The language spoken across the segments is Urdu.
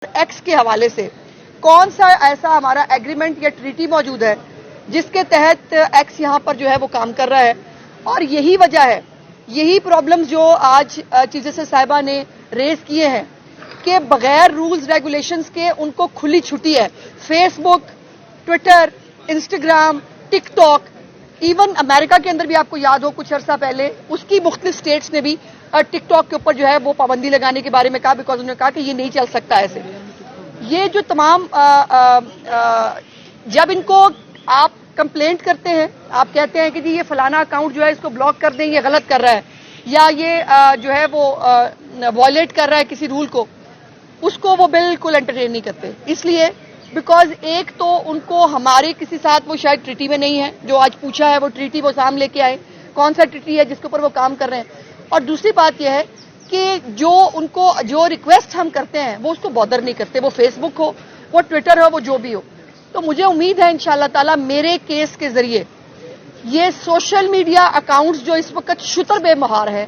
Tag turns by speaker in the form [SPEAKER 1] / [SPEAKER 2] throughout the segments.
[SPEAKER 1] ایکس کے حوالے سے کون سا ایسا ہمارا ایگریمنٹ یا ٹریٹی موجود ہے جس کے تحت ایکس یہاں پر جو ہے وہ کام کر رہا ہے. اور یہی وجہ ہے, یہی پرابلمز جو آج چیف جسٹس صاحبہ نے ریز کیے ہیں کہ بغیر رولز ریگولیشنز کے ان کو کھلی چھٹی ہے. فیس بک, ٹویٹر, انسٹاگرام, ٹک ٹاک, ایون امریکہ کے اندر بھی آپ کو یاد ہو کچھ عرصہ پہلے اس کی مختلف اسٹیٹس نے بھی ٹک ٹاک کے اوپر جو ہے وہ پابندی لگانے کے بارے میں کہا, بیکاز انہوں نے کہا کہ یہ نہیں چل سکتا ایسے. یہ جو تمام جب ان کو آپ کمپلینٹ کرتے ہیں, آپ کہتے ہیں کہ جی یہ فلانا اکاؤنٹ جو ہے اس کو بلاک کر دیں, یہ غلط کر رہا ہے, یا یہ جو ہے وہ وائلیٹ کر رہا ہے کسی رول کو, اس کو وہ بالکل انٹرٹین نہیں کرتے. اس لیے بیکاز ایک تو ان کو ہمارے کسی ساتھ وہ شاید ٹریٹی میں نہیں ہے, جو آج پوچھا ہے وہ ٹریٹی وہ سامنے لے کے آئے, کون سا ٹریٹی ہے جس کے اوپر وہ کام کر رہے ہیں. اور دوسری بات یہ ہے کہ جو ان کو جو ریکویسٹ ہم کرتے ہیں وہ اس کو بادر نہیں کرتے, وہ فیس بک ہو, وہ ٹویٹر ہو, وہ جو بھی ہو. تو مجھے امید ہے انشاءاللہ تعالی میرے کیس کے ذریعے یہ سوشل میڈیا اکاؤنٹس جو اس وقت شتر بے مہار ہے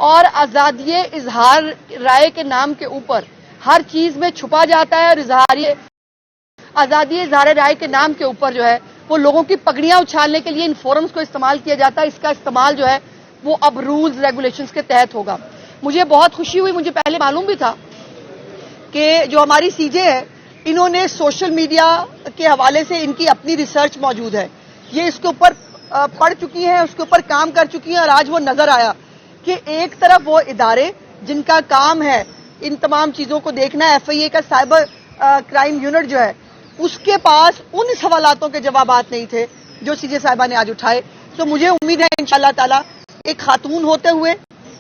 [SPEAKER 1] اور آزادی اظہار رائے کے نام کے اوپر ہر چیز میں چھپا جاتا ہے, اور آزادی اظہار رائے کے نام کے اوپر جو ہے وہ لوگوں کی پگڑیاں اچھالنے کے لیے ان فورمز کو استعمال کیا جاتا ہے, اس کا استعمال جو ہے وہ اب رولز ریگولیشنز کے تحت ہوگا. مجھے بہت خوشی ہوئی, مجھے پہلے معلوم بھی تھا کہ جو ہماری سی جے ہے انہوں نے سوشل میڈیا کے حوالے سے ان کی اپنی ریسرچ موجود ہے, یہ اس کے اوپر پڑھ چکی ہیں, اس کے اوپر کام کر چکی ہیں, اور آج وہ نظر آیا کہ ایک طرف وہ ادارے جن کا کام ہے ان تمام چیزوں کو دیکھنا, ایف آئی اے کا سائبر کرائم یونٹ جو ہے اس کے پاس ان سوالاتوں کے جوابات نہیں تھے جو سی جے صاحبہ نے آج اٹھائے. تو مجھے امید ہے انشاءاللہ تعالی ایک خاتون ہوتے ہوئے,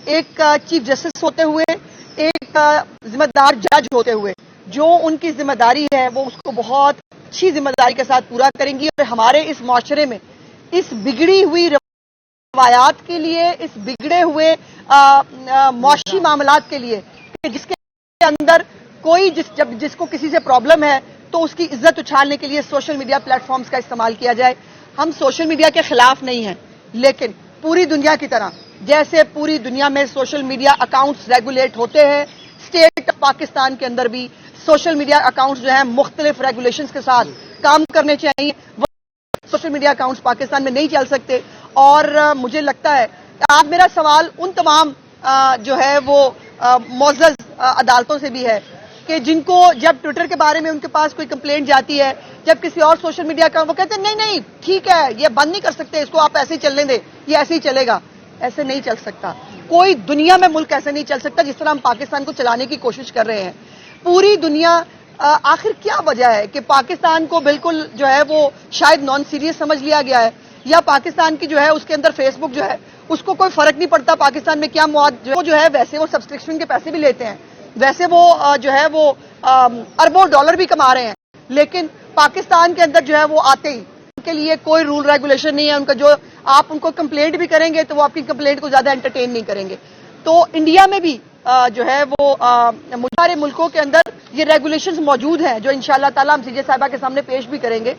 [SPEAKER 1] ایک چیف جسٹس ہوتے ہوئے, ایک ذمہ دار جج ہوتے ہوئے جو ان کی ذمہ داری ہے وہ اس کو بہت اچھی ذمہ داری کے ساتھ پورا کریں گی, اور ہمارے اس معاشرے میں اس بگڑی ہوئی روایات کے لیے, اس بگڑے ہوئے معاشی معاملات کے لیے جس کے اندر کوئی جس کو کسی سے پرابلم ہے تو اس کی عزت اچھالنے کے لیے سوشل میڈیا پلیٹ فارمز کا استعمال کیا جائے. ہم سوشل میڈیا کے خلاف نہیں ہیں, لیکن پوری دنیا کی طرح جیسے پوری دنیا میں سوشل میڈیا اکاؤنٹس ریگولیٹ ہوتے ہیں, اسٹیٹ پاکستان کے اندر بھی سوشل میڈیا اکاؤنٹس جو ہیں مختلف ریگولیشنز کے ساتھ کام کرنے چاہیے. سوشل میڈیا اکاؤنٹس پاکستان میں نہیں چل سکتے, اور مجھے لگتا ہے آج میرا سوال ان تمام جو ہے وہ معزز عدالتوں سے بھی ہے کہ جن کو جب ٹویٹر کے بارے میں ان کے پاس کوئی کمپلینٹ جاتی ہے, جب کسی اور سوشل میڈیا کا وہ کہتے ہیں نہیں نہیں ٹھیک ہے یہ بند نہیں کر سکتے, اس کو آپ ایسے ہی چلنے دیں, یہ ایسے ہی چلے گا. ایسے نہیں چل سکتا, کوئی دنیا میں ملک ایسے نہیں چل سکتا جس طرح ہم پاکستان کو چلانے کی کوشش کر رہے ہیں. پوری دنیا آخر کیا وجہ ہے کہ پاکستان کو بالکل جو ہے وہ شاید نان سیریس سمجھ لیا گیا ہے, یا پاکستان کی جو ہے اس کے اندر فیس بک جو ہے اس کو کوئی فرق نہیں پڑتا پاکستان میں کیا مواد جو ہے ویسے وہ سبسکرپشن کے پیسے بھی لیتے ہیں, ویسے وہ جو ہے وہ اربوں ڈالر بھی کما رہے ہیں, لیکن پاکستان کے اندر جو ہے وہ آتے ہی ان کے لیے کوئی رول ریگولیشن نہیں ہے. ان کا جو آپ ان کو کمپلینٹ بھی کریں گے تو وہ آپ کی کمپلینٹ کو زیادہ انٹرٹین نہیں کریں گے. تو انڈیا میں بھی جو ہے وہ سارے ملکوں کے اندر یہ ریگولیشنز موجود ہیں جو انشاءاللہ تعالی ہم سی جے صاحبہ کے سامنے پیش بھی کریں گے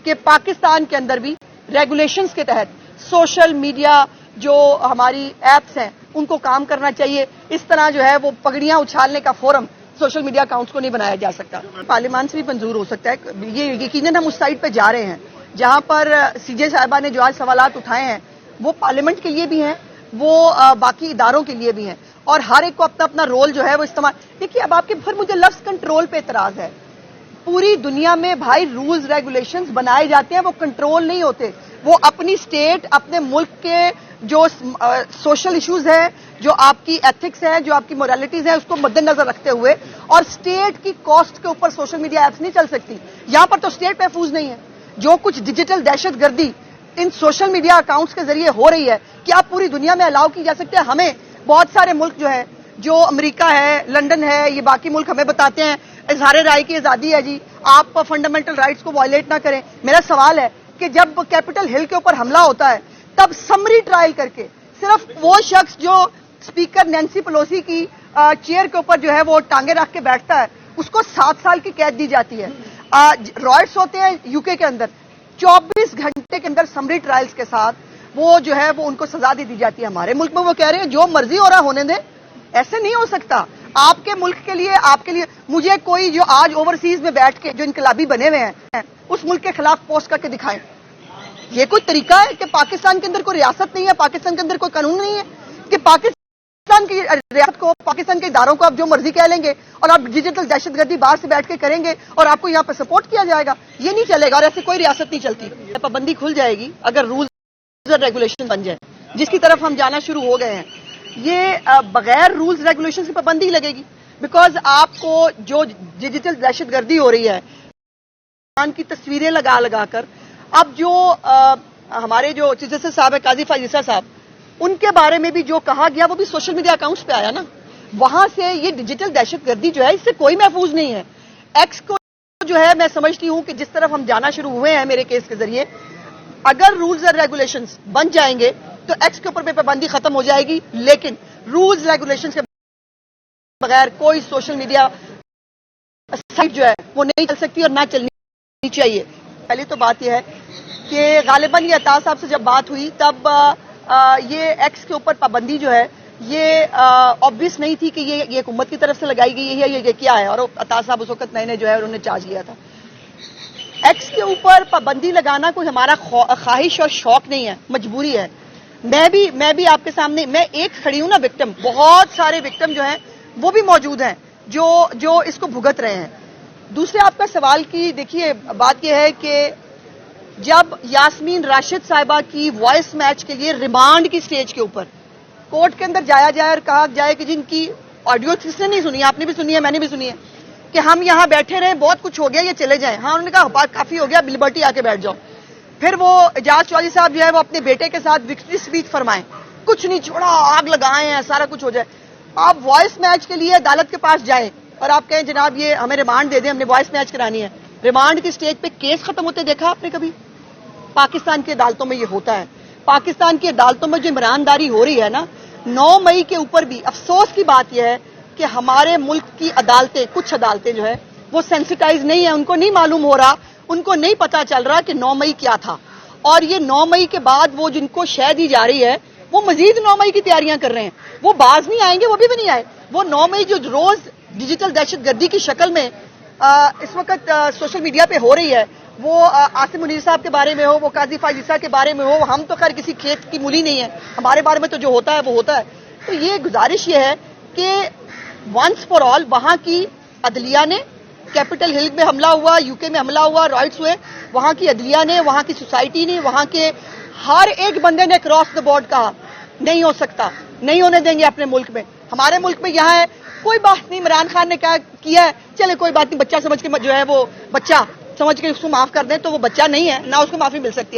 [SPEAKER 1] کہ پاکستان کے اندر بھی ریگولیشنز کے تحت سوشل میڈیا جو ہماری ایپس ہیں ان کو کام کرنا چاہیے. اس طرح جو ہے وہ پگڑیاں اچھالنے کا فورم سوشل میڈیا اکاؤنٹس کو نہیں بنایا جا سکتا. پارلیمان سے بھی منظور ہو سکتا ہے, یہ یقیناً ہم اس سائٹ پہ جا رہے ہیں جہاں پر سی جے صاحبہ نے جو آج سوالات اٹھائے ہیں وہ پارلیمنٹ کے لیے بھی ہیں, وہ باقی اداروں کے لیے بھی ہیں, اور ہر ایک کو اپنا اپنا رول جو ہے وہ استعمال. دیکھیے اب آپ کے پھر مجھے لفظ کنٹرول پہ اعتراض ہے. پوری دنیا میں بھائی رولز ریگولیشنز بنائے جاتے ہیں, وہ کنٹرول نہیں ہوتے, وہ اپنی اسٹیٹ اپنے ملک کے جو سوشل ایشوز ہیں, جو آپ کی ایتھکس ہیں, جو آپ کی مورالٹیز ہیں, اس کو مد نظر رکھتے ہوئے, اور اسٹیٹ کی کاسٹ کے اوپر سوشل میڈیا ایپس نہیں چل سکتی. یہاں پر تو اسٹیٹ محفوظ نہیں ہے. جو کچھ ڈیجیٹل دہشت گردی ان سوشل میڈیا اکاؤنٹس کے ذریعے ہو رہی ہے کیا پوری دنیا میں الاؤ کی جا سکتے ہیں؟ ہمیں بہت سارے ملک جو ہے, جو امریکہ ہے, لنڈن ہے, یہ باقی ملک ہمیں بتاتے ہیں اظہار رائے کی آزادی ہے جی, آپ فنڈامنٹل رائٹس کو وائلیٹ نہ کریں. میرا سوال ہے کہ جب کیپٹل ہل کے اوپر حملہ ہوتا ہے تب سمری ٹرائل کر کے صرف وہ شخص جو اسپیکر نینسی پلوسی کی چیئر کے اوپر جو ہے وہ ٹانگیں رکھ کے بیٹھتا ہے اس کو 7 سال کی قید دی جاتی ہے. رائٹس ہوتے ہیں یو کے اندر 24 گھنٹے کے اندر سمری ٹرائلز کے ساتھ وہ جو ہے وہ ان کو سزا دی جاتی ہے. ہمارے ملک میں وہ کہہ رہے ہیں جو مرضی ہو رہا ہونے دیں, ایسے نہیں ہو سکتا. آپ کے ملک کے لیے، آپ کے لیے مجھے کوئی جو آج اوورسیز میں بیٹھ کے جو انقلابی بنے ہوئے ہیں اس ملک کے خلاف پوسٹ کر کے دکھائیں. یہ کوئی طریقہ ہے کہ پاکستان کے اندر کوئی ریاست نہیں ہے، پاکستان کے اندر کوئی قانون نہیں ہے کہ پاکستان کی ریاست کو، پاکستان کے اداروں کو آپ جو مرضی کہہ لیں گے اور آپ ڈیجیٹل دہشت گردی باہر سے بیٹھ کے کریں گے اور آپ کو یہاں پہ سپورٹ کیا جائے گا؟ یہ نہیں چلے گا، اور ایسی کوئی ریاست نہیں چلتی. پابندی کھل جائے گی اگر رولز اور ریگولیشن بن جائے، جس کی طرف ہم جانا شروع ہو گئے ہیں. یہ بغیر رولز ریگولیشن سے پابندی لگے گی، بیکاز آپ کو جو ڈیجیٹل دہشت گردی ہو رہی ہے کی تصویریں لگا لگا کر، اب جو ہمارے جو چیف جسٹس صاحب ہے قاضی فائز عیسیٰ صاحب، ان کے بارے میں بھی جو کہا گیا وہ بھی سوشل میڈیا اکاؤنٹس پہ آیا نا. وہاں سے یہ ڈیجیٹل دہشت گردی جو ہے اس سے کوئی محفوظ نہیں ہے. ایکس کو جو ہے میں سمجھتی ہوں کہ جس طرف ہم جانا شروع ہوئے ہیں میرے کیس کے ذریعے، اگر رولز اور ریگولیشنز بن جائیں گے تو ایکس کے اوپر بھی پابندی ختم ہو جائے گی، لیکن رولز ریگولیشن کے بغیر کوئی سوشل میڈیا سائٹ جو ہے وہ نہیں چل سکتی اور نہ چلنی چاہیے. پہلی تو بات یہ ہے کہ غالباً یہ عطا صاحب سے جب بات ہوئی تب یہ ایکس کے اوپر پابندی جو ہے یہ آبویس نہیں تھی کہ یہ حکومت کی طرف سے لگائی گئی ہے، یہ کیا ہے. اور عطا صاحب اس وقت نئے جو ہے انہوں نے چارج لیا تھا. ایکس کے اوپر پابندی لگانا کوئی ہمارا خواہش اور شوق نہیں ہے، مجبوری ہے. میں بھی آپ کے سامنے میں ایک کھڑی ہوں نا وکٹم، بہت سارے وکٹم جو ہیں وہ بھی موجود ہیں جو اس کو بھگت رہے ہیں. دوسرے آپ کا سوال کی دیکھیے بات یہ ہے کہ جب یاسمین راشد صاحبہ کی وائس میچ کے لیے ریمانڈ کی سٹیج کے اوپر کورٹ کے اندر جایا جائے اور کہا جائے کہ جن کی آڈیو کس نے نہیں سنی، آپ نے بھی سنی ہے، میں نے بھی سنی ہے، کہ ہم یہاں بیٹھے رہے، بہت کچھ ہو گیا، یہ چلے جائیں. ہاں انہوں نے کہا بات کافی ہو گیا، لبرٹی آ کے بیٹھ جاؤ. پھر وہ اعجاز چودھری صاحب جو ہے وہ اپنے بیٹے کے ساتھ وکٹری اسپیچ فرمائیں، کچھ نہیں چھوڑا، آگ لگائیں ہیں، سارا کچھ ہو جائے. آپ وائس میچ کے لیے عدالت کے پاس جائیں اور آپ کہیں جناب یہ ہمیں ریمانڈ دے دیں، ہم نے وائس میچ کرانی ہے. ریمانڈ کی سٹیج پہ کیس ختم ہوتے دیکھا آپ نے کبھی؟ پاکستان کی عدالتوں میں یہ ہوتا ہے. پاکستان کی عدالتوں میں جو عمرانداری ہو رہی ہے نا، 9 مئی کے اوپر بھی افسوس کی بات یہ ہے کہ ہمارے ملک کی عدالتیں، کچھ عدالتیں جو ہے وہ سینسٹائز نہیں ہیں، ان کو نہیں معلوم ہو رہا، ان کو نہیں پتا چل رہا کہ 9 مئی کیا تھا. اور یہ 9 مئی کے بعد وہ جن کو شے دی جا رہی ہے وہ مزید 9 مئی کی تیاریاں کر رہے ہیں. وہ باز نہیں آئیں گے، وہ بھی نہیں آئے. وہ 9 مئی جو روز ڈیجیٹل دہشت گردی کی شکل میں اس وقت سوشل میڈیا پہ ہو رہی ہے، وہ عاصم منیر صاحب کے بارے میں ہو، وہ قاضی فائز عیسیٰ کے بارے میں ہو، ہم تو خیر کسی کھیت کی مولی نہیں ہے، ہمارے بارے میں تو جو ہوتا ہے وہ ہوتا ہے. تو یہ گزارش یہ ہے کہ ونس فار آل وہاں کی عدلیہ نے، کیپٹل ہل میں حملہ ہوا، یو کے میں حملہ ہوا، رائٹس ہوئے، وہاں کی عدلیہ نے، وہاں کی سوسائٹی نے، وہاں کے ہر ایک بندے نے کراس دا بورڈ کہا نہیں ہو سکتا، نہیں ہونے دیں گے اپنے ملک میں. ہمارے ملک میں یہاں ہے کوئی بات نہیں، عمران خان نے کیا ہے، چلے کوئی بات نہیں، بچہ سمجھ کے جو ہے وہ بچہ سمجھ کے اس کو معاف کر دیں، تو وہ بچہ نہیں ہے، نہ اس کو معافی مل سکتی ہے.